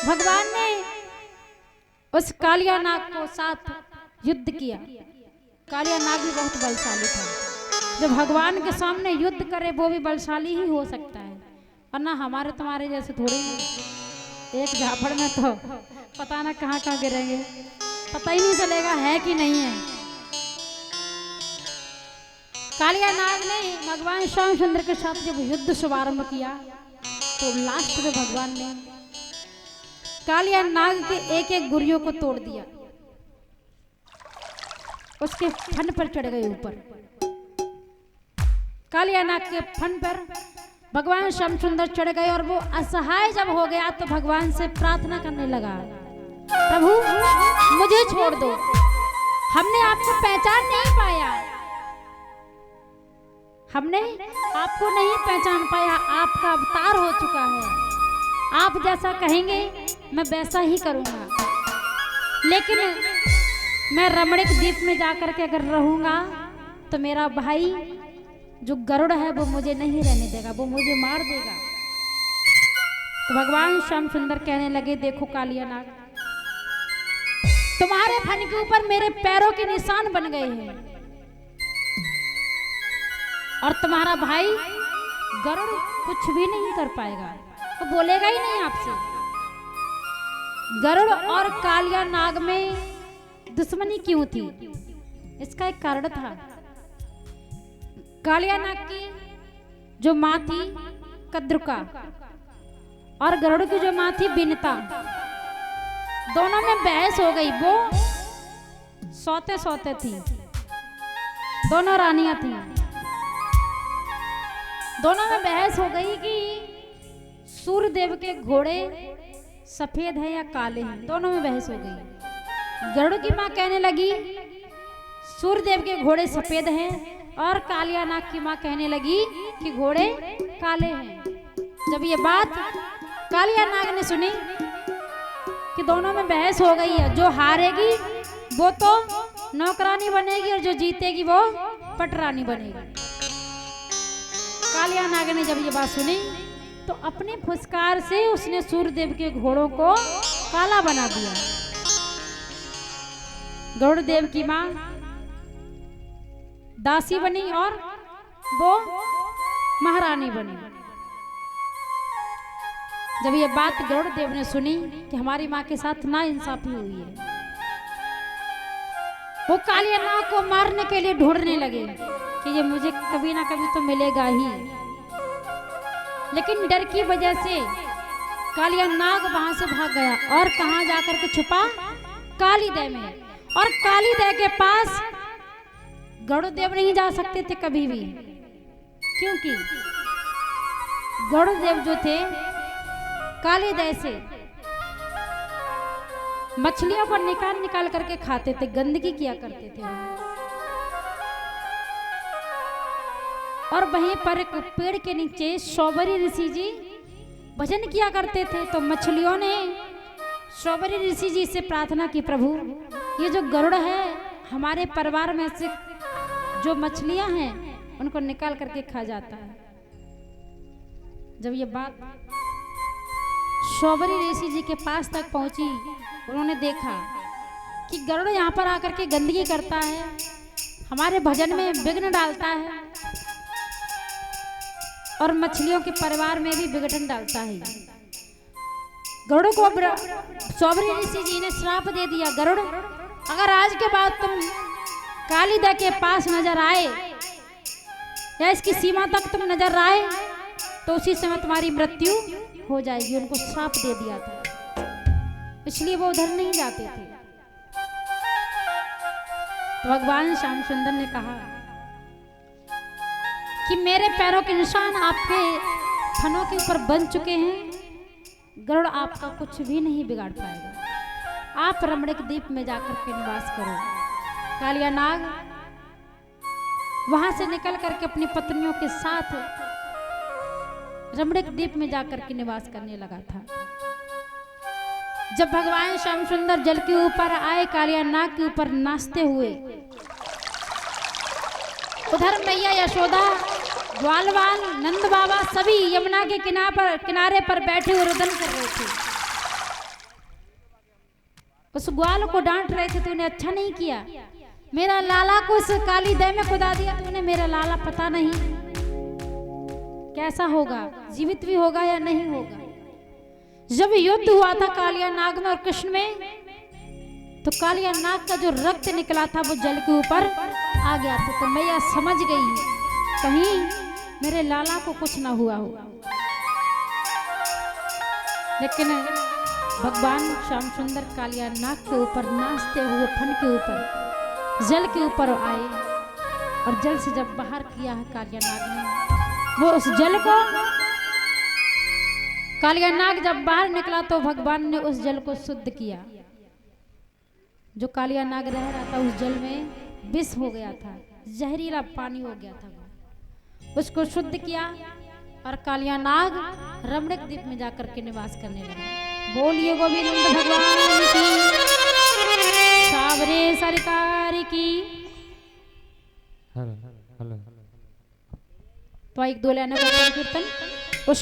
भगवान ने उस कालिया नाग को साथ युद्ध किया। कालिया नाग भी बहुत बलशाली था। जो भगवान के सामने युद्ध करे वो भी बलशाली ही हो सकता है, वरना हमारे तुम्हारे जैसे थोड़ी एक झापड़ में तो पता ना कहाँ कहाँ गिरेंगे, पता ही नहीं चलेगा है कि नहीं है। कालिया नाग ने भगवान श्यामचंद्र के साथ जब युद्ध शुभारंभ किया तो लास्ट में भगवान ने कालिया नाग के एक एक गुर्रियों को तोड़ दिया, उसके फन पर चढ़ गए ऊपर। कालिया नाग के फन पर भगवान श्यामचंद्र चढ़ गए और वो असहाय जब हो गया तो भगवान से प्रार्थना करने लगा, प्रभु मुझे छोड़ दो, हमने आपको पहचान नहीं पाया, हमने आपको नहीं पहचान पाया, आपका अवतार हो चुका है, आप जैसा कहेंगे मैं वैसा ही करूंगा। लेकिन मैं रमणीक द्वीप में जाकर के अगर रहूंगा तो मेरा भाई जो गरुड़ है वो मुझे नहीं रहने देगा, वो मुझे मार देगा। तो भगवान श्यामचंद्र कहने लगे, देखो कालिया नाग, तुम्हारे फन के ऊपर मेरे पैरों के निशान बन गए हैं और तुम्हारा भाई गरुड़ कुछ भी नहीं कर पाएगा, वो बोलेगा ही नहीं आपसे। गरुड़ और कालिया नाग में दुश्मनी क्यों थी? इसका एक कारण था। कालिया नाग की जो माँ थी कद्रुका और गरुड़ की जो माँ थी बिनता, दोनों में बहस हो गई। वो सौते सौते थी, दोनों रानियां थी, दोनों में बहस हो गई कि सूर्यदेव के घोड़े सफेद हैं या काले हैं, दोनों में बहस हो गई। गरुड़ की माँ कहने लगी सूर्यदेव के घोड़े सफेद हैं और कालिया नाग की माँ कहने लगी कि घोड़े काले हैं। जब ये बात कालिया नाग ने सुनी कि दोनों में बहस हो गई है, जो हारेगी वो तो नौकरानी बनेगी और जो जीतेगी वो पटरानी बनेगी। कालिया नाग ने जब ये बात सुनी तो अपने फुसकार से उसने सूर्यदेव के घोड़ों को काला बना दिया। गरुड़ देव की मां दासी बनी और वो महारानी बनी। जब ये बात गरुड़ देव ने सुनी कि हमारी मां के साथ नाइंसाफी हुई है, वो कालिया नाग को मारने के लिए ढूंढने लगे कि ये मुझे कभी ना कभी तो मिलेगा ही। लेकिन डर की वजह से कालिया नाग वहां से भाग गया और कहां जाकर के छुपा? कालीदह में। और कालीदह के पास गरुड़ देव नहीं जा सकते थे कभी भी, क्योंकि गरुड़ देव जो थे कालीदह से मछलियों को निकाल निकाल करके खाते थे, गंदगी किया करते थे। और वहीं पर एक पेड़ के नीचे शौबरी ऋषि जी भजन किया करते थे। तो मछलियों ने शौबरी ऋषि जी से प्रार्थना की, प्रभु ये जो गरुड़ है हमारे परिवार में से जो मछलियां हैं उनको निकाल करके खा जाता है। जब ये बात शौबरी ऋषि जी के पास तक पहुंची, उन्होंने देखा कि गरुड़ यहाँ पर आकर के गंदगी करता है, हमारे भजन में विघ्न डालता है और मछलियों के परिवार में भी विघटन डालता है। गरुड़ को शौबरी ऋषि जी ने श्राप दे दिया, गरुड़ अगर आज के बाद तुम कालीदह के पास नजर आए या इसकी सीमा तक तुम नजर आए तो उसी समय तुम्हारी मृत्यु हो जाएगी। उनको श्राप दे दिया था, इसलिए वो उधर नहीं जाते थे। तो भगवान श्यामचंद्र ने कहा कि मेरे पैरों के निशान आपके फनों के ऊपर बन चुके हैं, गरुड़ आपका कुछ भी नहीं बिगाड़ पाएगा, आप रमणीक द्वीप में जाकर के निवास करो। कालिया नाग वहां से निकल करके अपनी पत्नियों के साथ रमणीक द्वीप में जाकर के निवास करने लगा था। जब भगवान श्यामचंद्र जल के ऊपर आए, कालिया नाग के ऊपर नाचते हुए, उधर मैया यशोदा, ग्वालवाल, नंद बाबा सभी यमुना के किनारे पर बैठे हुए रुदन कर रहे थे। उस ग्वाल को डांट रहे थे, तूने अच्छा नहीं किया, मेरा लाला को इस काली दह में कुदा दिया तूने, मेरा लाला पता नहीं कैसा होगा, जीवित भी होगा या नहीं होगा। जब युद्ध हुआ था कालिया नाग में और कृष्ण में, तो कालिया नाग का जो रक्त निकला था वो जल के ऊपर आ गया था। तो मैया समझ गई कहीं मेरे लाला को कुछ ना हुआ होगा। लेकिन भगवान श्याम सुंदर कालिया नाग के ऊपर नाचते हुए फन के ऊपर जल के ऊपर आए, और जल से जब बाहर किया है कालिया नाग ने, वो उस जल को, कालिया नाग जब बाहर निकला तो भगवान ने उस जल को शुद्ध किया। जो कालिया नाग रह रहा था उस जल में विष हो गया था, जहरीला पानी हो गया था, उसको शुद्ध किया और कालिया नाग रमणीक द्वीप में जाकर के निवास करने लगा। बोलिए गोविंद भगवान की, सावरे सरकार की। तो एक दो लाइनों का कीर्तन उसके